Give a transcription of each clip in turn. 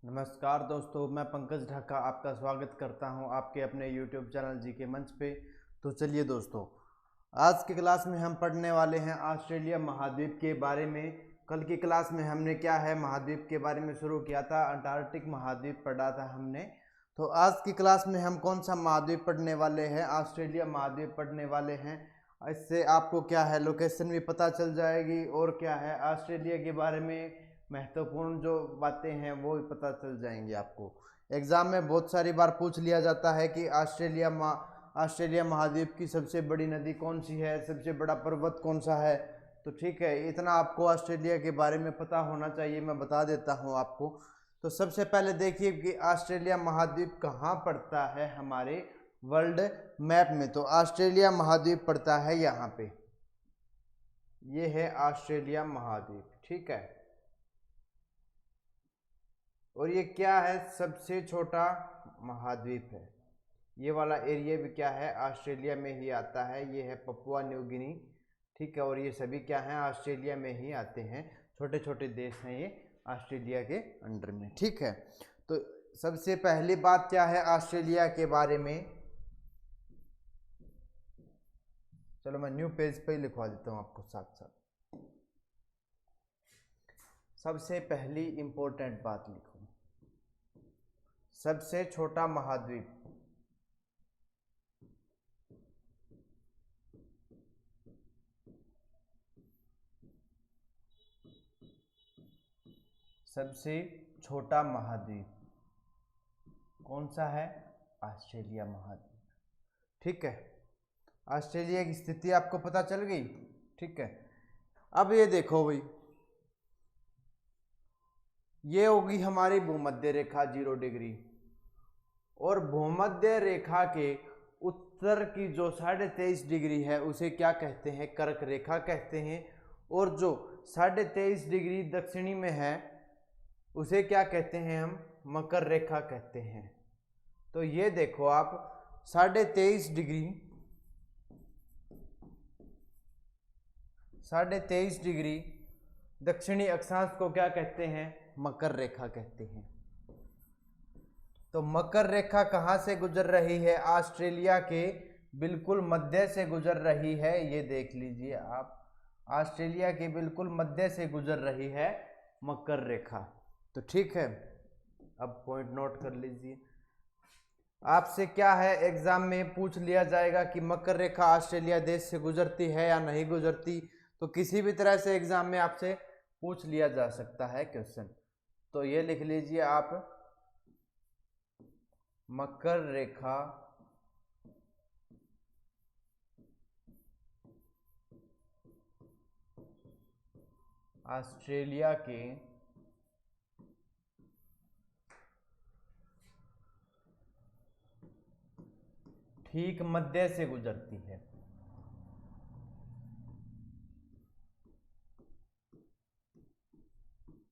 नमस्कार दोस्तों, मैं पंकज ढाका आपका स्वागत करता हूं आपके अपने YouTube चैनल जी के मंच पे। तो चलिए दोस्तों, आज की क्लास में हम पढ़ने वाले हैं ऑस्ट्रेलिया महाद्वीप के बारे में। कल की क्लास में हमने क्या है महाद्वीप के बारे में शुरू किया था, अंटार्कटिक महाद्वीप पढ़ा था हमने। तो आज की क्लास में हम कौन सा महाद्वीप पढ़ने वाले हैं, ऑस्ट्रेलिया महाद्वीप पढ़ने वाले हैं। इससे आपको क्या है लोकेशन भी पता चल जाएगी और क्या है ऑस्ट्रेलिया के बारे में महत्वपूर्ण जो बातें हैं वो भी पता चल जाएंगी आपको। एग्जाम में बहुत सारी बार पूछ लिया जाता है कि ऑस्ट्रेलिया महाद्वीप की सबसे बड़ी नदी कौन सी है, सबसे बड़ा पर्वत कौन सा है। तो ठीक है, इतना आपको ऑस्ट्रेलिया के बारे में पता होना चाहिए, मैं बता देता हूँ आपको। तो सबसे पहले देखिए कि ऑस्ट्रेलिया महाद्वीप कहाँ पड़ता है हमारे वर्ल्ड मैप में। तो ऑस्ट्रेलिया महाद्वीप पड़ता है यहाँ पे, ये है ऑस्ट्रेलिया महाद्वीप, ठीक है। और ये क्या है, सबसे छोटा महाद्वीप है। ये वाला एरिया भी क्या है, ऑस्ट्रेलिया में ही आता है। ये है पपुआ न्यू गिनी, ठीक है। और ये सभी क्या हैं, ऑस्ट्रेलिया में ही आते हैं। छोटे छोटे देश हैं ये ऑस्ट्रेलिया के अंडर में, ठीक है। तो सबसे पहली बात क्या है ऑस्ट्रेलिया के बारे में, चलो मैं न्यू पेज पे ही लिखवा देता हूँ आपको साथ साथ। सबसे पहली इंपॉर्टेंट बात लिखो, सबसे छोटा महाद्वीप। सबसे छोटा महाद्वीप कौन सा है, ऑस्ट्रेलिया महाद्वीप, ठीक है। ऑस्ट्रेलिया की स्थिति आपको पता चल गई, ठीक है। अब ये देखो भाई, ये होगी हमारी भूमध्य रेखा 0 डिग्री, और भूमध्य रेखा के उत्तर की जो 23.5 डिग्री है उसे क्या कहते हैं, कर्क रेखा कहते हैं। और जो 23.5 डिग्री दक्षिणी में है उसे क्या कहते हैं, हम मकर रेखा कहते हैं। तो ये देखो आप 23.5 डिग्री दक्षिणी अक्षांश को क्या कहते हैं, मकर रेखा कहते हैं। तो मकर रेखा कहाँ से गुजर रही है, ऑस्ट्रेलिया के बिल्कुल मध्य से गुजर रही है। ये देख लीजिए आप, ऑस्ट्रेलिया के बिल्कुल मध्य से गुजर रही है मकर रेखा। तो ठीक है, अब पॉइंट नोट कर लीजिए। आपसे क्या है एग्जाम में पूछ लिया जाएगा कि मकर रेखा ऑस्ट्रेलिया देश से गुजरती है या नहीं गुजरती। तो किसी भी तरह से एग्जाम में आपसे पूछ लिया जा सकता है क्वेश्चन। तो ये लिख लीजिए आप, मकर रेखा ऑस्ट्रेलिया के ठीक मध्य से गुजरती है।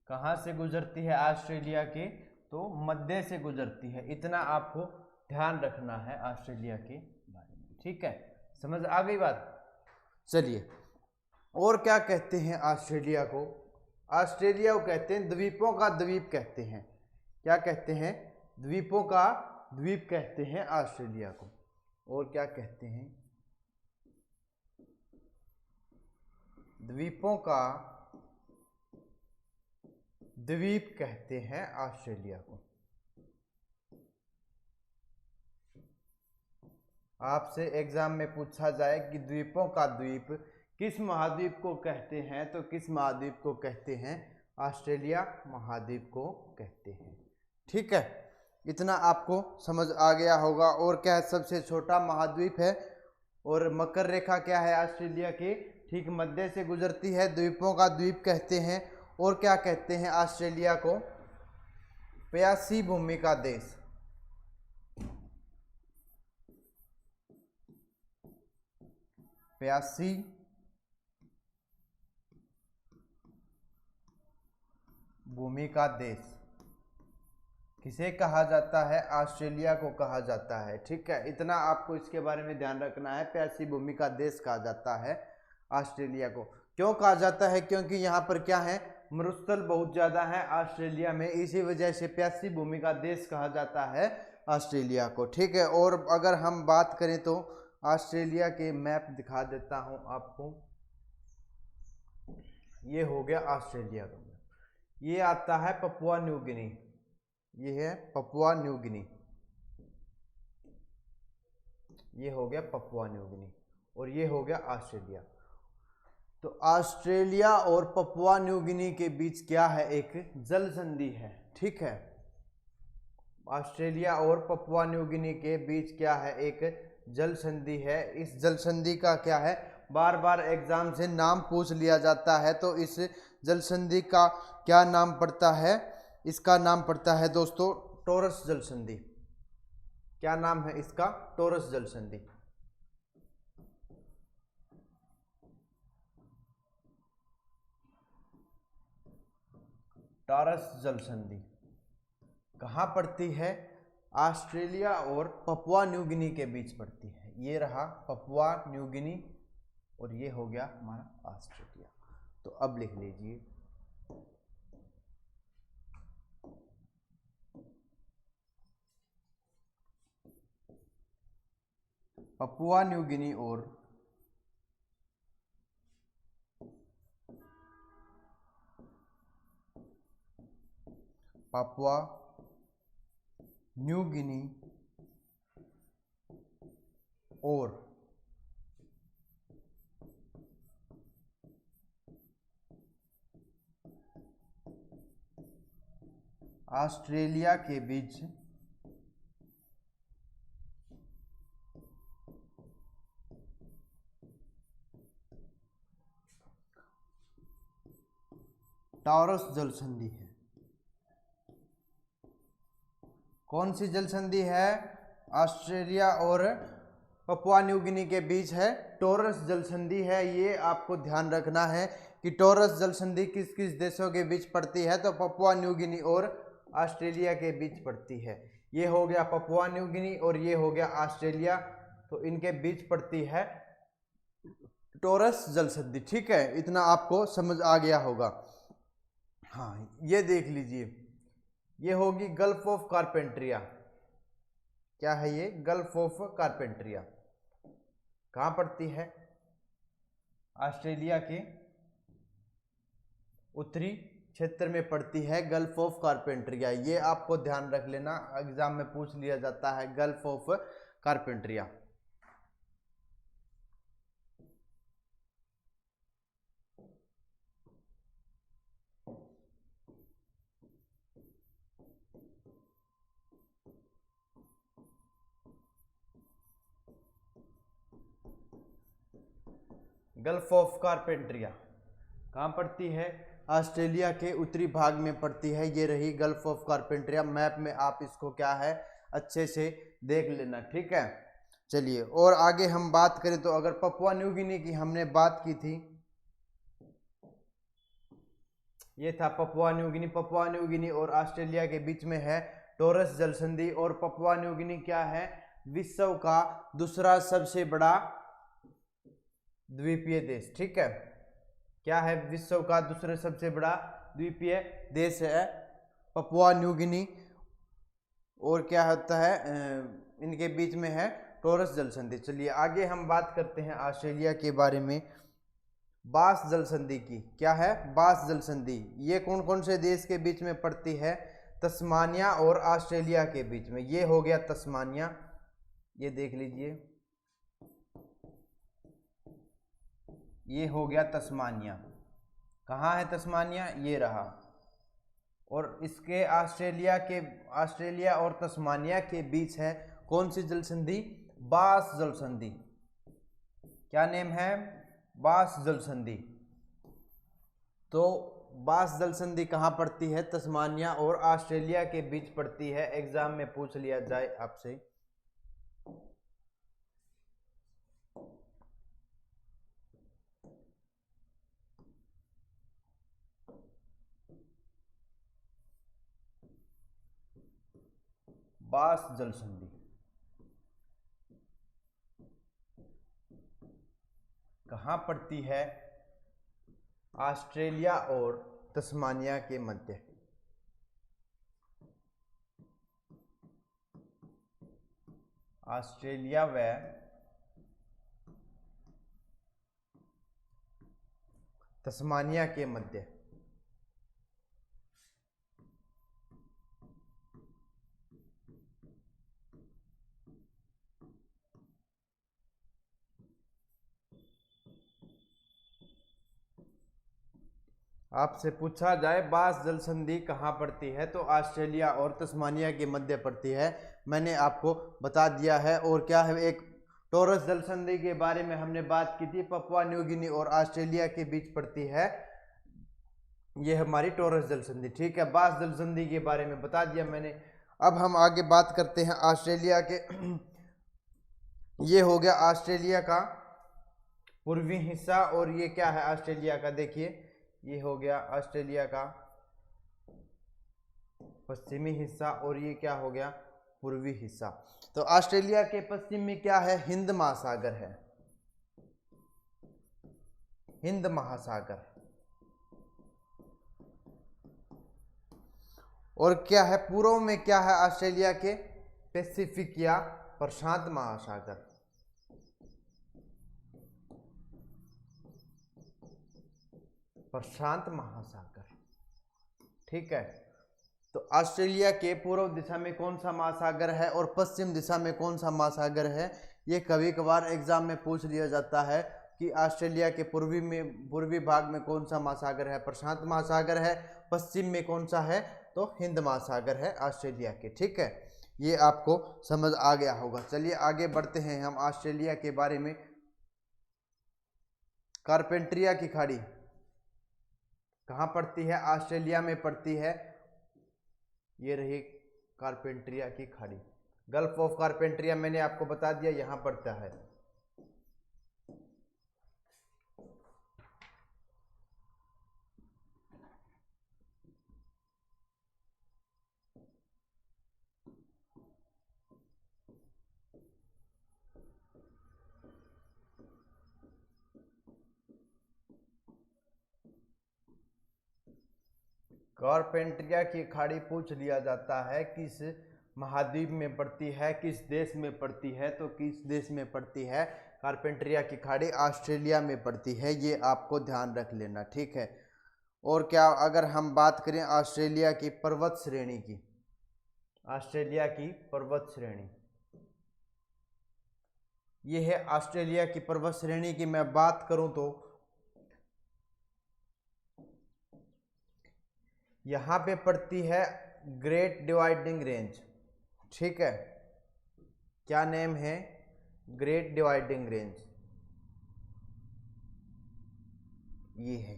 कहां से गुजरती है ऑस्ट्रेलिया के, तो मध्य से गुजरती है। इतना आपको ध्यान रखना है ऑस्ट्रेलिया के बारे में, ठीक है। समझ आ गई बात। चलिए, और क्या कहते हैं ऑस्ट्रेलिया को, ऑस्ट्रेलिया को कहते हैं द्वीपों का द्वीप कहते हैं। क्या कहते हैं, द्वीपों का द्वीप कहते हैं ऑस्ट्रेलिया को। और क्या कहते हैं, द्वीपों का द्वीप कहते हैं ऑस्ट्रेलिया को। आपसे एग्जाम में पूछा जाए कि द्वीपों का द्वीप किस महाद्वीप को कहते हैं, तो किस महाद्वीप को कहते हैं, ऑस्ट्रेलिया महाद्वीप को कहते हैं, ठीक है। इतना आपको समझ आ गया होगा। और क्या है, सबसे छोटा महाद्वीप है। और मकर रेखा क्या है, ऑस्ट्रेलिया के ठीक मध्य से गुजरती है, द्वीपों का द्वीप कहते हैं। और क्या कहते हैं ऑस्ट्रेलिया को, प्यासी भूमि का देश। प्यासी भूमि का देश किसे कहा जाता है, ऑस्ट्रेलिया को कहा जाता है, ठीक है। इतना आपको इसके बारे में ध्यान रखना है, प्यासी भूमि का देश कहा जाता है ऑस्ट्रेलिया को। क्यों कहा जाता है, क्योंकि यहाँ पर क्या है, मरुस्थल बहुत ज़्यादा है ऑस्ट्रेलिया में, इसी वजह से प्यासी भूमि का देश कहा जाता है ऑस्ट्रेलिया को। ठीक है, और अगर हम बात करें तो ऑस्ट्रेलिया के मैप दिखा देता हूं आपको। ये हो गया ऑस्ट्रेलिया का मैप। ये आता है पपुआ न्यू गिनी, ये है पपुआ न्यू गिनी, ये हो गया पपुआ न्यू गिनी, और ये हो गया ऑस्ट्रेलिया। तो ऑस्ट्रेलिया और पपुआ न्यू गिनी के बीच क्या है, एक जल संधि है। ठीक है, ऑस्ट्रेलिया और पपुआ न्यू गिनी के बीच क्या है, एक जल संधि है। इस जल संधि का क्या है, बार बार एग्जाम से नाम पूछ लिया जाता है। तो इस जल संधि का क्या नाम पड़ता है, इसका नाम पड़ता है दोस्तों टॉरस जल संधि। क्या नाम है इसका, टॉरस जल संधि। टॉरस जल संधि कहाँ पड़ती है, ऑस्ट्रेलिया और पपुआ न्यू गिनी के बीच पड़ती है। ये रहा पपुआ न्यू गिनी और ये हो गया हमारा ऑस्ट्रेलिया। तो अब लिख लीजिए पपुआ न्यू गिनी और पपुआ न्यू गिनी और ऑस्ट्रेलिया के बीच टॉरस जल संधि है। कौन सी जल संधि है, ऑस्ट्रेलिया और पपुआ न्यू गिनी के बीच है, टॉरस जल संधि है। ये आपको ध्यान रखना है कि टॉरस जल संधि किस किस देशों के बीच पड़ती है, तो पपुआ न्यू गिनी और ऑस्ट्रेलिया के बीच पड़ती है। ये हो गया पपुआ न्यू गिनी और ये हो गया ऑस्ट्रेलिया, तो इनके बीच पड़ती है टॉरस जल संधि। ठीक है, इतना आपको समझ आ गया होगा। हाँ, ये देख लीजिए, ये होगी गल्फ ऑफ कारपेंट्रिया। क्या है ये, गल्फ ऑफ कारपेंट्रिया। कहाँ पड़ती है, ऑस्ट्रेलिया के उत्तरी क्षेत्र में पड़ती है गल्फ ऑफ कारपेंट्रिया। ये आपको ध्यान रख लेना, एग्जाम में पूछ लिया जाता है gulf of Carpentaria. Gulf of Carpentaria कहाँ पड़ती है, ऑस्ट्रेलिया के उत्तरी भाग में पड़ती है। ये रही गल्फ ऑफ कारपेंट्रिया। मैप में आप इसको क्या है अच्छे से देख लेना। ठीक है, चलिए और आगे हम बात करें तो अगर पपुआ न्यू गिनी की हमने बात की थी, ये था Papua New Guinea. Papua New Guinea और ऑस्ट्रेलिया के बीच में है टॉरस जल संधि, और पपुआ न्यू गिनी क्या है, विश्व का दूसरा सबसे बड़ा द्वीपीय देश। ठीक है, क्या है, विश्व का दूसरा सबसे बड़ा द्वीपीय देश है पपुआ न्यू गिनी, और क्या होता है इनके बीच में है टॉरस जल संधि। चलिए आगे हम बात करते हैं ऑस्ट्रेलिया के बारे में, बास जल संधि की। क्या है, बास जल संधि। ये कौन कौन से देश के बीच में पड़ती है, तस्मानिया और ऑस्ट्रेलिया के बीच में। ये हो गया तस्मानिया, ये देख लीजिए, ये हो गया तस्मानिया। कहाँ है तस्मानिया, ये रहा। और इसके ऑस्ट्रेलिया और तस्मानिया के बीच है कौन सी जल संधि, बास जल संधि। क्या नेम है, बास जल संधि। तो बास जल संधि कहाँ पड़ती है, तस्मानिया और ऑस्ट्रेलिया के बीच पड़ती है। एग्जाम में पूछ लिया जाए आपसे। बास जल संधि कहाँ पड़ती है, ऑस्ट्रेलिया और तस्मानिया के मध्य। ऑस्ट्रेलिया व तस्मानिया के मध्य। आपसे पूछा जाए बास जल संधि कहाँ पड़ती है, तो ऑस्ट्रेलिया और तस्मानिया के मध्य पड़ती है, मैंने आपको बता दिया है। और क्या है, एक टॉरस जल संधि के बारे में हमने बात की थी, पपुआ न्यू गिनी और ऑस्ट्रेलिया के बीच पड़ती है, ये हमारी टॉरस जल संधि। ठीक है, बास जल संधि के बारे में बता दिया मैंने। अब हम आगे बात करते हैं ऑस्ट्रेलिया के। ये हो गया ऑस्ट्रेलिया का पूर्वी हिस्सा, और ये क्या है ऑस्ट्रेलिया का, देखिए ये हो गया ऑस्ट्रेलिया का पश्चिमी हिस्सा, और ये क्या हो गया पूर्वी हिस्सा। तो ऑस्ट्रेलिया के पश्चिम में क्या है, हिंद महासागर है, हिंद महासागर। और क्या है पूर्व में, क्या है ऑस्ट्रेलिया के, पैसिफिक या प्रशांत महासागर। प्रशांत महासागर। ठीक है, तो ऑस्ट्रेलिया के पूर्व दिशा में कौन सा महासागर है और पश्चिम दिशा में कौन सा महासागर है, ये कभी कभार एग्जाम में पूछ लिया जाता है कि ऑस्ट्रेलिया के पूर्वी भाग में कौन सा महासागर है, प्रशांत महासागर है, पश्चिम में कौन सा है, तो हिंद महासागर है ऑस्ट्रेलिया के। ठीक है, ये आपको समझ आ गया होगा। चलिए आगे बढ़ते हैं हम ऑस्ट्रेलिया के बारे में। कारपेंट्रिया की खाड़ी कहाँ पड़ती है, ऑस्ट्रेलिया में पड़ती है, ये रही कारपेंट्रिया की खाड़ी। गल्फ ऑफ कारपेंट्रिया मैंने आपको बता दिया, यहां पड़ता है। कारपेंट्रिया की खाड़ी पूछ लिया जाता है किस महाद्वीप में पड़ती है, किस देश में पड़ती है, तो किस देश में पड़ती है कारपेंट्रिया की खाड़ी, ऑस्ट्रेलिया में पड़ती है, ये आपको ध्यान रख लेना। ठीक है, और क्या अगर हम बात करें ऑस्ट्रेलिया की पर्वत श्रेणी की, ऑस्ट्रेलिया की पर्वत श्रेणी, ये है ऑस्ट्रेलिया की पर्वत श्रेणी की मैं बात करूं तो यहां पे पड़ती है ग्रेट डिवाइडिंग रेंज। ठीक है, क्या नेम है, ग्रेट डिवाइडिंग रेंज, ये है।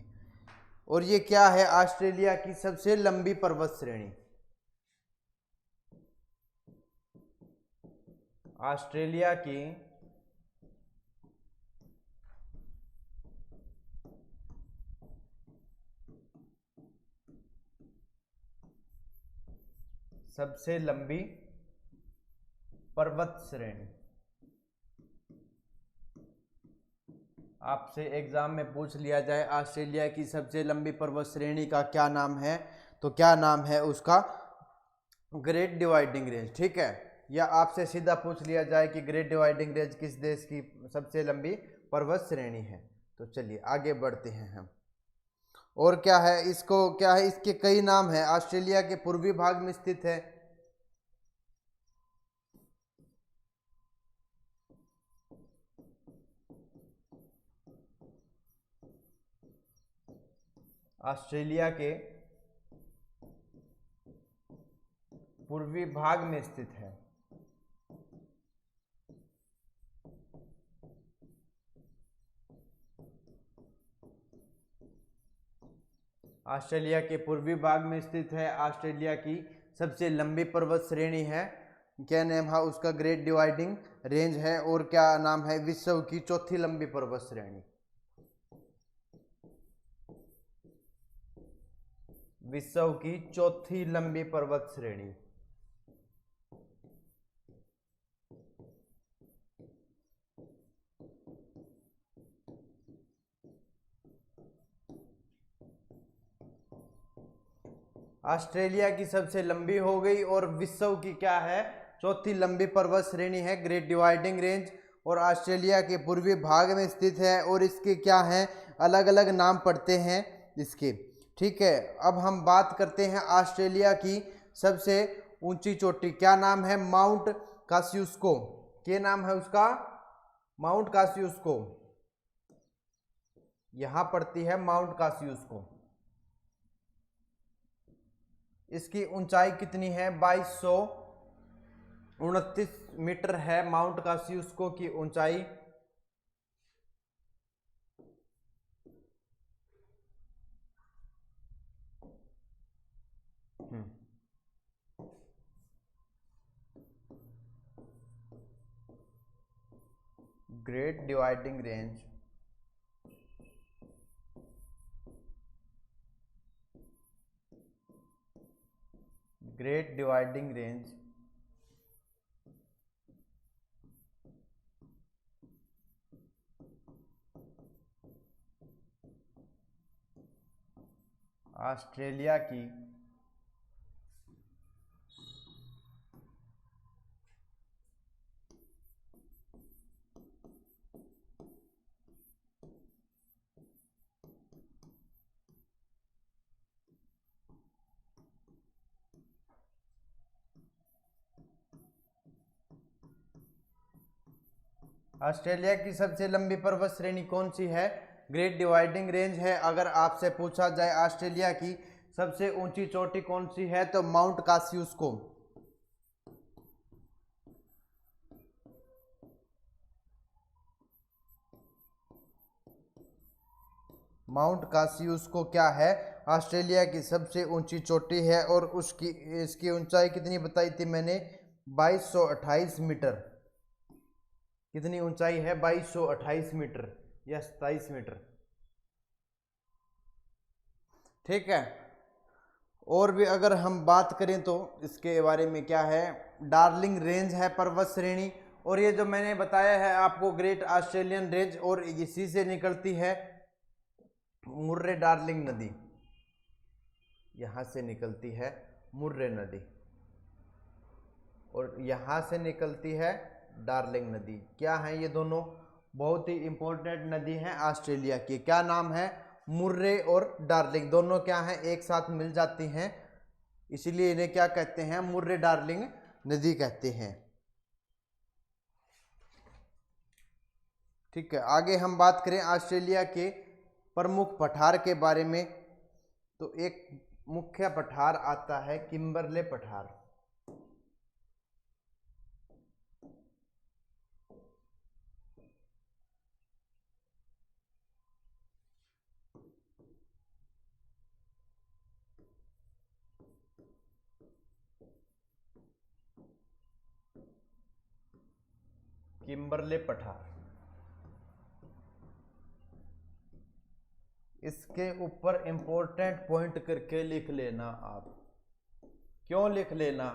और ये क्या है, ऑस्ट्रेलिया की सबसे लंबी पर्वत श्रेणी, ऑस्ट्रेलिया की सबसे लंबी पर्वत श्रेणी। आपसे एग्जाम में पूछ लिया जाए ऑस्ट्रेलिया की सबसे लंबी पर्वत श्रेणी का क्या नाम है, तो क्या नाम है उसका, ग्रेट डिवाइडिंग रेंज। ठीक है, या आपसे सीधा पूछ लिया जाए कि ग्रेट डिवाइडिंग रेंज किस देश की सबसे लंबी पर्वत श्रेणी है। तो चलिए आगे बढ़ते हैं हम। और क्या है, इसको क्या है, इसके कई नाम है, ऑस्ट्रेलिया के पूर्वी भाग में स्थित है, ऑस्ट्रेलिया के पूर्वी भाग में स्थित है। ऑस्ट्रेलिया के पूर्वी भाग में स्थित है, ऑस्ट्रेलिया की सबसे लंबी पर्वत श्रेणी है, क्या नाम है उसका, ग्रेट डिवाइडिंग रेंज है। और क्या नाम है, विश्व की चौथी लंबी पर्वत श्रेणी, विश्व की चौथी लंबी पर्वत श्रेणी। ऑस्ट्रेलिया की सबसे लंबी हो गई। और विश्व की क्या है, चौथी लंबी पर्वत श्रेणी है ग्रेट डिवाइडिंग रेंज, और ऑस्ट्रेलिया के पूर्वी भाग में स्थित है। और इसके क्या हैं, अलग अलग नाम पड़ते हैं इसके। ठीक है, अब हम बात करते हैं ऑस्ट्रेलिया की सबसे ऊंची चोटी। क्या नाम है, माउंट कासियुस्को। क्या नाम है उसका, माउंट कासियुस्को। यहां पड़ती है माउंट कासियुस्को। इसकी ऊंचाई कितनी है, 2229 मीटर है माउंट कासियुस्को की ऊंचाई। Great dividing range, great dividing range Australia की ऑस्ट्रेलिया की सबसे लंबी पर्वत श्रेणी कौन सी है, ग्रेट डिवाइडिंग रेंज है। अगर आपसे पूछा जाए ऑस्ट्रेलिया की सबसे ऊंची चोटी कौन सी है, तो माउंट कासियुस्को। माउंट कासियुस्को क्या है, ऑस्ट्रेलिया की सबसे ऊंची चोटी है। और उसकी इसकी ऊंचाई कितनी बताई थी मैंने, 2228 मीटर। कितनी ऊंचाई है, 2228 मीटर या 27 मीटर। ठीक है, और भी अगर हम बात करें तो इसके बारे में क्या है, डार्लिंग रेंज है पर्वत श्रेणी। और ये जो मैंने बताया है आपको ग्रेट ऑस्ट्रेलियन रेंज, और इसी से निकलती है मुर्रे डार्लिंग नदी। यहां से निकलती है मुर्रे नदी, और यहां से निकलती है डार्लिंग नदी। क्या है ये दोनों, बहुत ही इंपॉर्टेंट नदी हैं ऑस्ट्रेलिया की। क्या नाम है, मुर्रे और डार्लिंग, दोनों क्या हैं, एक साथ मिल जाती हैं, इसीलिए इन्हें क्या कहते हैं, मुर्रे डार्लिंग नदी कहते हैं। ठीक है, आगे हम बात करें ऑस्ट्रेलिया के प्रमुख पठार के बारे में, तो एक मुख्य पठार आता है किम्बरले पठार। किम्बरले पठार, इसके ऊपर इंपॉर्टेंट पॉइंट करके लिख लेना आप। क्यों लिख लेना,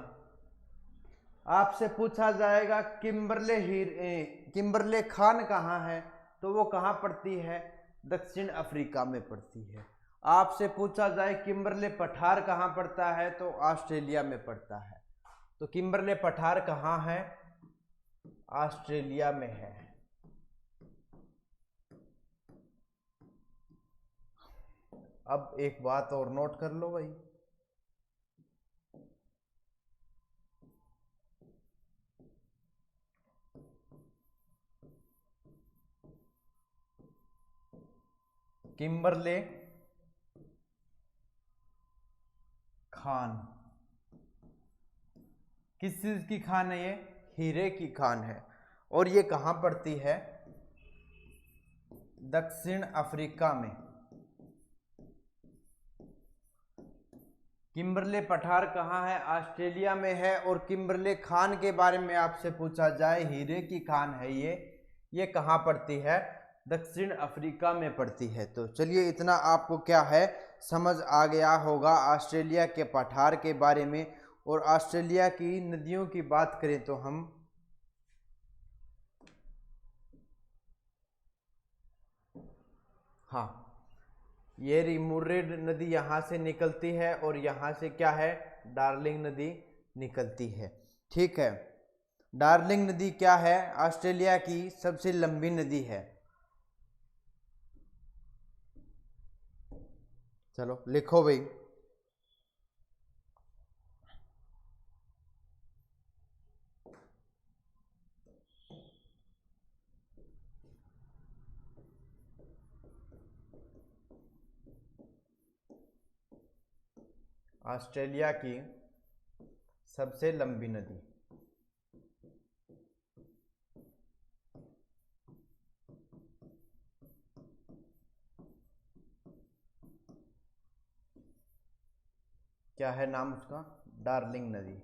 आपसे पूछा जाएगा किम्बरले खान कहाँ है, तो वो कहाँ पड़ती है, दक्षिण अफ्रीका में पड़ती है। आपसे पूछा जाए किम्बरले पठार कहाँ पड़ता है, तो ऑस्ट्रेलिया में पड़ता है। तो किम्बरले पठार कहाँ है, ऑस्ट्रेलिया में है। अब एक बात और नोट कर लो भाई, किम्बरले खान किस चीज की खान है, ये हीरे की खान है। और ये कहां पड़ती है, दक्षिण अफ्रीका में। किम्बरले पठार कहाँ है, ऑस्ट्रेलिया में है। और किम्बरले खान के बारे में आपसे पूछा जाए, हीरे की खान है ये कहाँ पड़ती है, दक्षिण अफ्रीका में पड़ती है। तो चलिए, इतना आपको क्या है समझ आ गया होगा ऑस्ट्रेलिया के पठार के बारे में। और ऑस्ट्रेलिया की नदियों की बात करें तो हम हाँ, ये मुर्रे नदी यहाँ से निकलती है और यहाँ से क्या है, डार्लिंग नदी निकलती है। ठीक है, डार्लिंग नदी क्या है, ऑस्ट्रेलिया की सबसे लंबी नदी है। चलो लिखो भाई। ऑस्ट्रेलिया की सबसे लंबी नदी, क्या है नाम उसका, डार्लिंग नदी।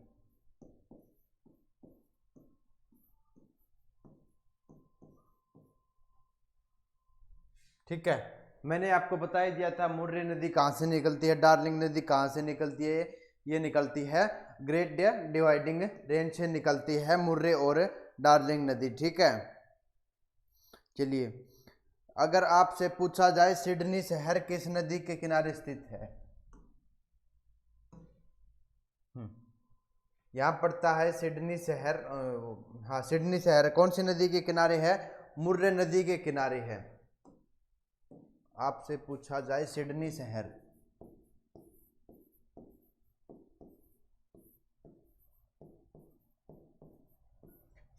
ठीक है, मैंने आपको बता ही दिया था मुर्रे नदी कहाँ से निकलती है, डार्लिंग नदी कहाँ से निकलती है। ये निकलती है ग्रेट डिवाइडिंग रेंज से निकलती है मुर्रे और डार्लिंग नदी। ठीक है, चलिए अगर आपसे पूछा जाए सिडनी शहर किस नदी के किनारे स्थित है, यहाँ पड़ता है सिडनी शहर। हाँ, सिडनी शहर कौन सी नदी के किनारे है, मुर्रे नदी के किनारे है। आपसे पूछा जाए सिडनी शहर,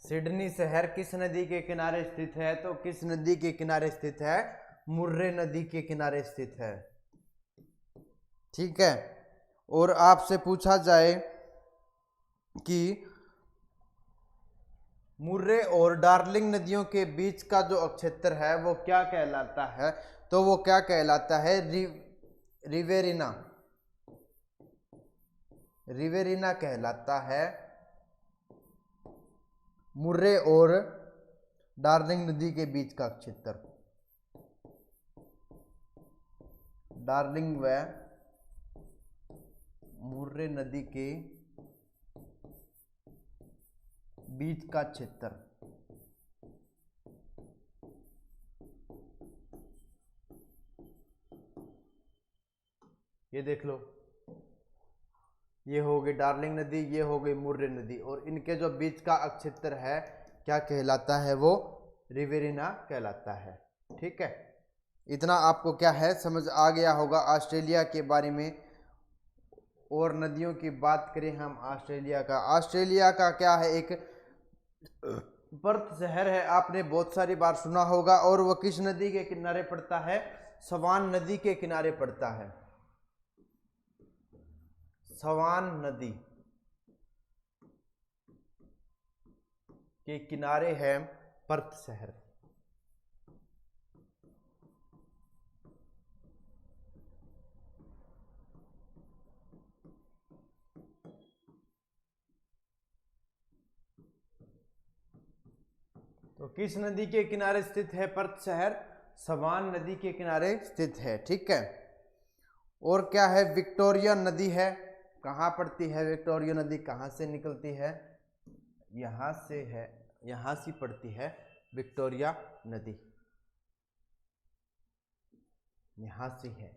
सिडनी शहर किस नदी के किनारे स्थित है, तो किस नदी के किनारे स्थित है, मुर्रे नदी के किनारे स्थित है। ठीक है, और आपसे पूछा जाए कि मुर्रे और डार्लिंग नदियों के बीच का जो क्षेत्र है वो क्या कहलाता है, तो वो क्या कहलाता है, रिवेरिना, रिवेरिना कहलाता है। मुर्रे और डार्लिंग नदी के बीच का क्षेत्र, डार्लिंग व मुर्रे नदी के बीच का क्षेत्र, ये देख लो, ये हो गई डार्लिंग नदी, ये हो गई मुर्रे नदी, और इनके जो बीच का क्षेत्र है क्या कहलाता है, वो रिवेरिना कहलाता है। ठीक है, इतना आपको क्या है समझ आ गया होगा ऑस्ट्रेलिया के बारे में। और नदियों की बात करें हम ऑस्ट्रेलिया का, ऑस्ट्रेलिया का क्या है, एक पर्थ शहर है, आपने बहुत सारी बार सुना होगा, और वो किस नदी के किनारे पड़ता है, सवान नदी के किनारे पड़ता है। सवान नदी के किनारे है पर्थ शहर। तो किस नदी के किनारे स्थित है पर्थ शहर, सवान नदी के किनारे स्थित है। ठीक है, और क्या है, विक्टोरिया नदी है, कहाँ पड़ती है विक्टोरिया नदी, कहाँ से निकलती है, यहाँ से है, यहाँ से पड़ती है विक्टोरिया नदी, यहाँ से है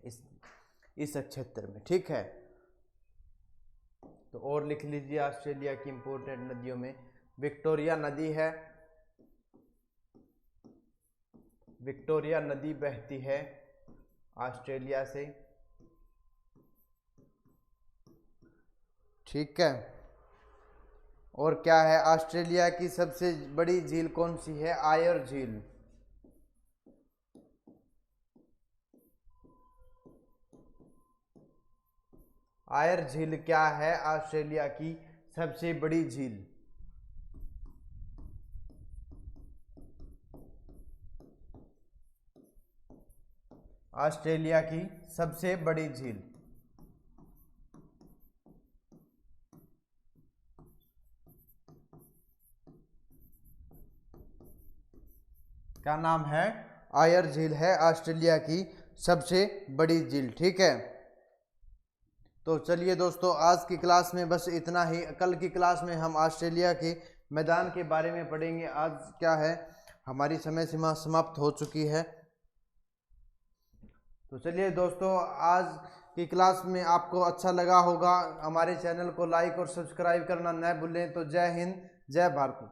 इस क्षेत्र में। ठीक है, तो और लिख लीजिए ऑस्ट्रेलिया की इंपोर्टेंट नदियों में विक्टोरिया नदी है, विक्टोरिया नदी बहती है ऑस्ट्रेलिया से। ठीक है, और क्या है, ऑस्ट्रेलिया की सबसे बड़ी झील कौन सी है, आयर झील। आयर झील क्या है, ऑस्ट्रेलिया की सबसे बड़ी झील। ऑस्ट्रेलिया की सबसे बड़ी झील क्या नाम है, आयर झील है ऑस्ट्रेलिया की सबसे बड़ी झील। ठीक है, तो चलिए दोस्तों आज की क्लास में बस इतना ही। कल की क्लास में हम ऑस्ट्रेलिया के मैदान के बारे में पढ़ेंगे। आज क्या है, हमारी समय सीमा समाप्त हो चुकी है। तो चलिए दोस्तों, आज की क्लास में आपको अच्छा लगा होगा। हमारे चैनल को लाइक और सब्सक्राइब करना न भूलें। तो जय हिंद, जय भारत।